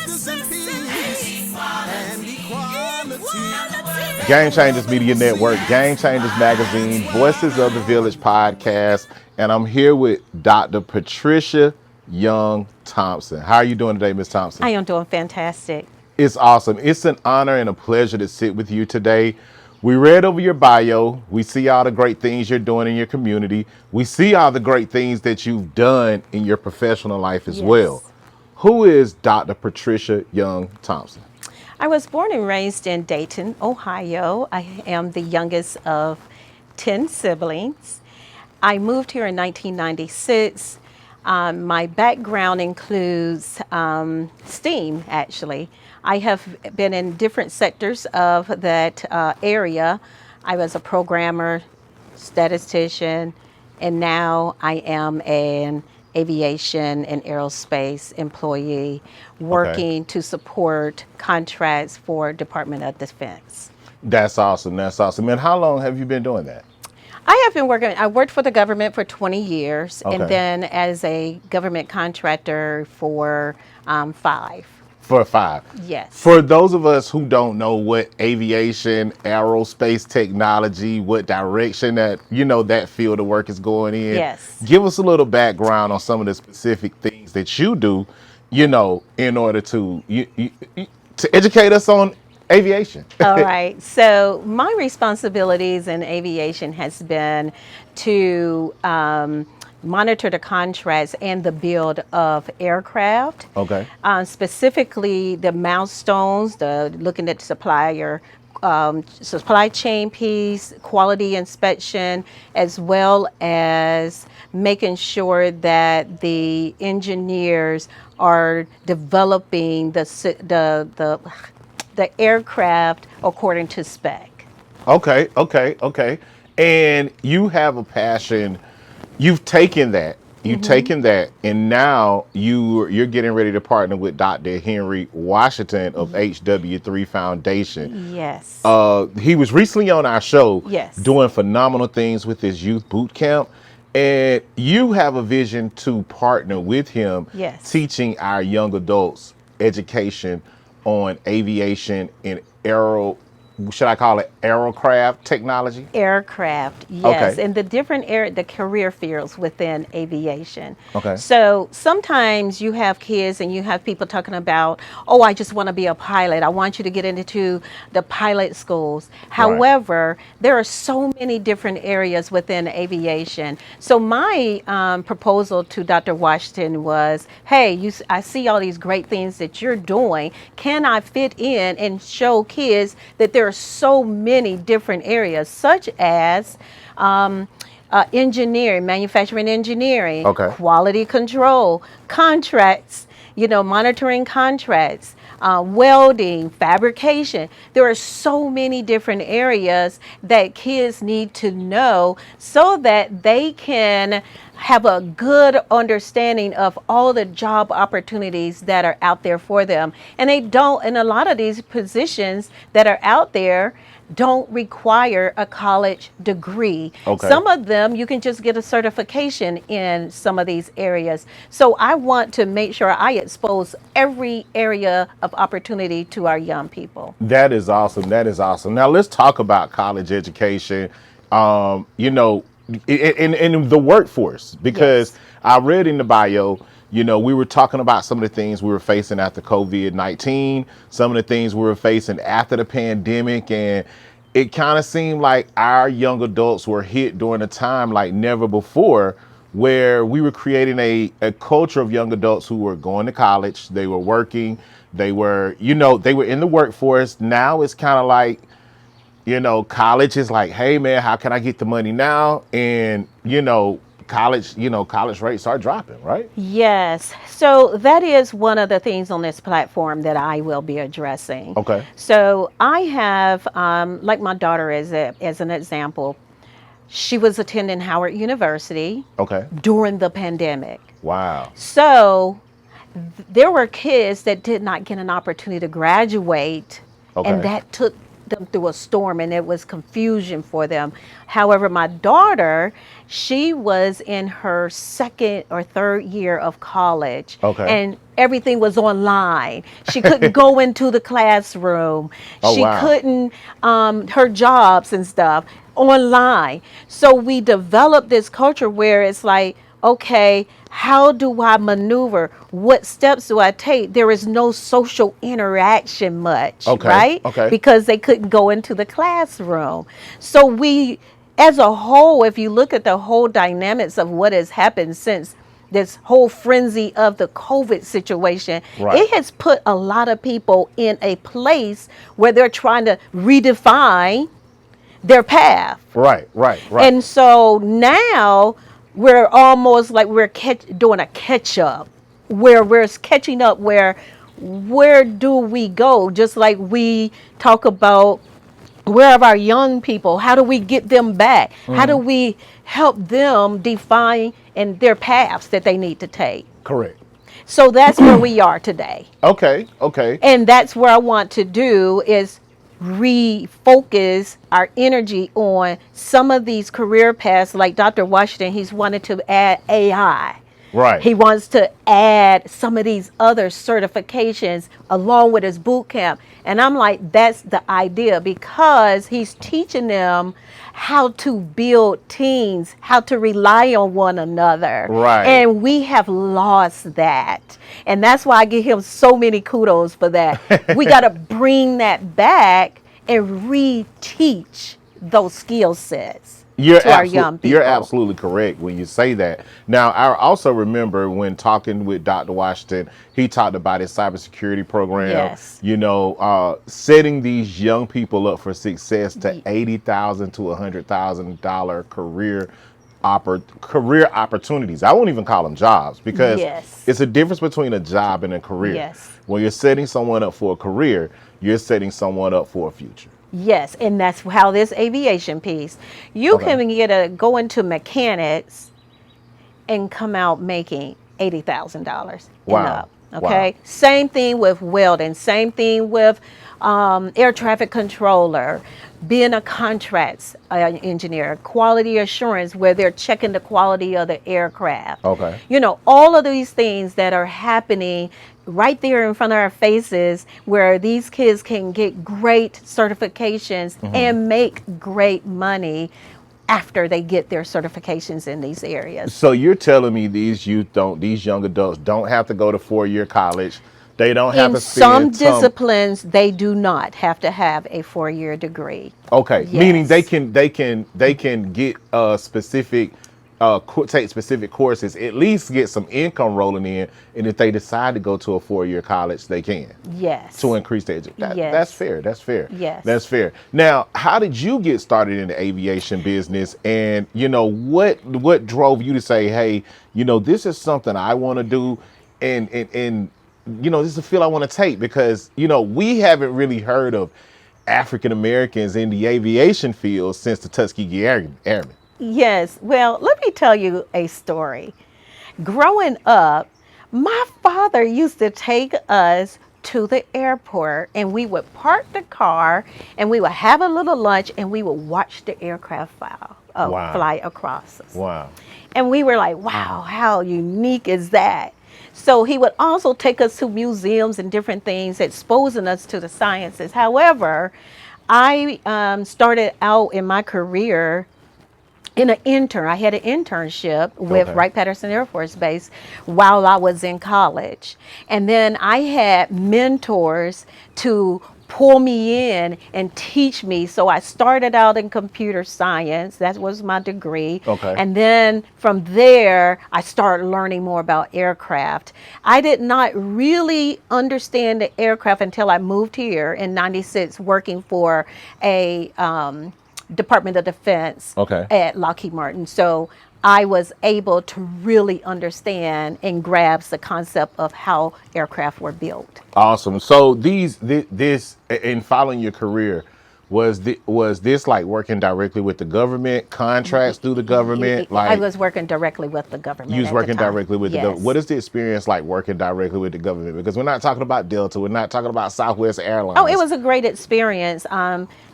justice and peace and equality. Game Changers Media Network, Game Changers Magazine, Voices of the Village podcast, and I'm here with Dr. Patricia Young Thompson. How are you doing today, Ms. Thompson? I am doing fantastic. It's awesome. It's an honor and a pleasure to sit with you today. We read over your bio. We see all the great things you're doing in your community. We see all the great things that you've done in your professional life as well. Who is Dr. Patricia Young Thompson? I was born and raised in Dayton, Ohio. I am the youngest of 10 siblings. I moved here in 1996. My background includes STEAM, actually. I have been in different sectors of that area. I was a programmer, statistician, and now I am an aviation and aerospace employee working to support contracts for Department of Defense. That's awesome. That's awesome. And how long have you been doing that? I worked for the government for 20 years Okay. and then as a government contractor for 5. For 5. Yes. For those of us who don't know what aviation, aerospace technology, what direction that, that field of work is going in. Yes. Give us a little background on some of the specific things that you do, in order to to educate us on aviation. All right. So my responsibilities in aviation has been to monitor the contracts and the build of aircraft. Okay. Specifically, the milestones, looking at supplier supply chain piece, quality inspection, as well as making sure that the engineers are developing the aircraft according to spec. Okay. And you have a passion. You've taken that. And now you're getting ready to partner with Dr. Henry Washington of HW3 Foundation. Yes. He was recently on our show Yes. doing phenomenal things with his youth boot camp. And you have a vision to partner with him, Yes. teaching our young adults education on aviation and should I call it Aerocraft technology? Aircraft, yes, Okay. and the different the career fields within aviation. Okay. So sometimes you have kids and you have people talking about, oh, I just want to be a pilot. I want you to get into the pilot schools. However, there are so many different areas within aviation. So my proposal to Dr. Washington was, hey, I see all these great things that you're doing. Can I fit in and show kids that there are so many different areas, such as engineering, manufacturing engineering, Okay. quality control, contracts, monitoring contracts, welding, fabrication. There are so many different areas that kids need to know so that they can have a good understanding of all the job opportunities that are out there for them. And a lot of these positions that are out there don't require a college degree. Okay. Some of them, you can just get a certification in some of these areas. So I want to make sure I expose every area of opportunity to our young people. That is awesome. Now let's talk about college education, in the workforce, because Yes. I read in the bio, we were talking about some of the things we were facing after COVID-19, some of the things we were facing after the pandemic, and it kind of seemed like our young adults were hit during a time like never before, where we were creating a culture of young adults who were going to college, they were working, they were in the workforce. Now it's kind of like, college is like, hey man, how can I get the money now? And, college rates are dropping, right? Yes. So that is one of the things on this platform that I will be addressing. Okay. So I have, like my daughter as an example, she was attending Howard University Okay. during the pandemic. Wow. So there were kids that did not get an opportunity to graduate, Okay. and that took them through a storm, and it was confusion for them. However, my daughter, she was in her second or third year of college, Okay. and everything was online. She couldn't go into the classroom. Oh, She wow. couldn't, her jobs and stuff online. So we developed this culture where it's like, okay, how do I maneuver? What steps do I take? There is no social interaction much, Okay, right? okay. Because they couldn't go into the classroom. So we, as a whole, if you look at the whole dynamics of what has happened since this whole frenzy of the COVID situation, Right. it has put a lot of people in a place where they're trying to redefine their path. Right. And so now we're almost like we're doing a catch up, where we're catching up. Where do we go? Just like we talk about, where are our young people? How do we get them back? How do we help them define and their paths that they need to take? Correct. So that's where we are today. Okay. And that's where I want to do is refocus our energy on some of these career paths. Like Dr. Washington, he's wanted to add AI. Right. He wants to add some of these other certifications along with his boot camp. And I'm like, that's the idea, because he's teaching them how to build teams, how to rely on one another. Right. And we have lost that. And that's why I give him so many kudos for that. We got to bring that back and reteach those skill sets. To our young people. You're absolutely correct when you say that. Now, I also remember when talking with Dr. Washington, he talked about his cybersecurity program. Yes. Setting these young people up for success to $80,000 to $100,000 career opportunities. I won't even call them jobs, because it's a difference between a job and a career. Yes. When you're setting someone up for a career, you're setting someone up for a future. Yes, and that's how this aviation piece, you can go into mechanics and come out making $80,000 and up. Okay. Wow. Same thing with welding. Same thing with air traffic controller, being a contracts engineer, quality assurance, where they're checking the quality of the aircraft. Okay. All of these things that are happening right there in front of our faces, where these kids can get great certifications and make great money after they get their certifications in these areas. So you're telling me these young adults don't have to go to 4-year college. They don't have in to some spend disciplines, they do not have to have a 4-year degree. Okay. Yes. Meaning they can get specific take specific courses, at least get some income rolling in, and if they decide to go to a 4-year college, they can. Yes. To increase their education. Yes. That's fair. Yes. That's fair. Now, how did you get started in the aviation business, and what drove you to say, hey, this is something I want to do, and this is a field I want to take, because we haven't really heard of African Americans in the aviation field since the Tuskegee Airmen. Yes. Well, let me tell you a story. Growing up, my father used to take us to the airport, and we would park the car and we would have a little lunch, and we would watch the aircraft fly across us. Wow. And we were like, wow, how unique is that? So he would also take us to museums and different things, exposing us to the sciences. However, I started out in my career I had an internship with Wright-Patterson Air Force Base while I was in college. And then I had mentors to pull me in and teach me. So I started out in computer science. That was my degree. Okay. And then from there, I started learning more about aircraft. I did not really understand the aircraft until I moved here in '96, working for a Department of Defense at Lockheed Martin. So I was able to really understand and grasp the concept of how aircraft were built. Awesome. So this in following your career, Was this like working directly with the government, contracts through the government? I Like was working directly with the government. you was at the working time. directly with the Yes. government. What is the experience like working directly with the government? Because we're not talking about Delta, we're not talking about Southwest Airlines. Oh, it was a great experience.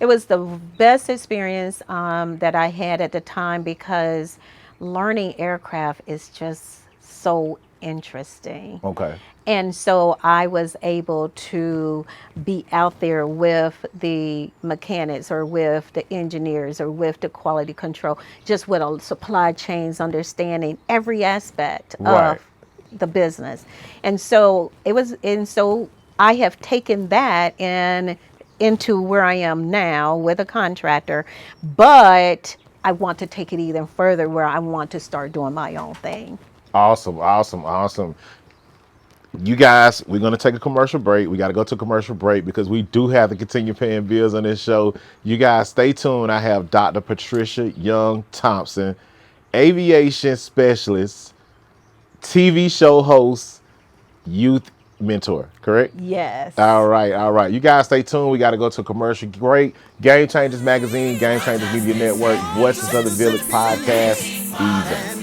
It was the best experience that I had at the time because learning aircraft is just so interesting. Okay. And so I was able to be out there with the mechanics or with the engineers or with the quality control, just with a supply chains understanding every aspect Right. of the business. And so I have taken that and into where I am now with a contractor, but I want to take it even further where I want to start doing my own thing. Awesome, awesome, awesome. You guys, we're going to take a commercial break. We got to go to a commercial break because we do have to continue paying bills on this show. You guys stay tuned. I have Dr. Patricia Young Thompson, aviation specialist, TV show host, youth mentor, correct? Yes. All right, all right. You guys stay tuned. We got to go to a commercial break. Game Changers Magazine, Game Changers Media Network, Voices of the Village podcast. Easy.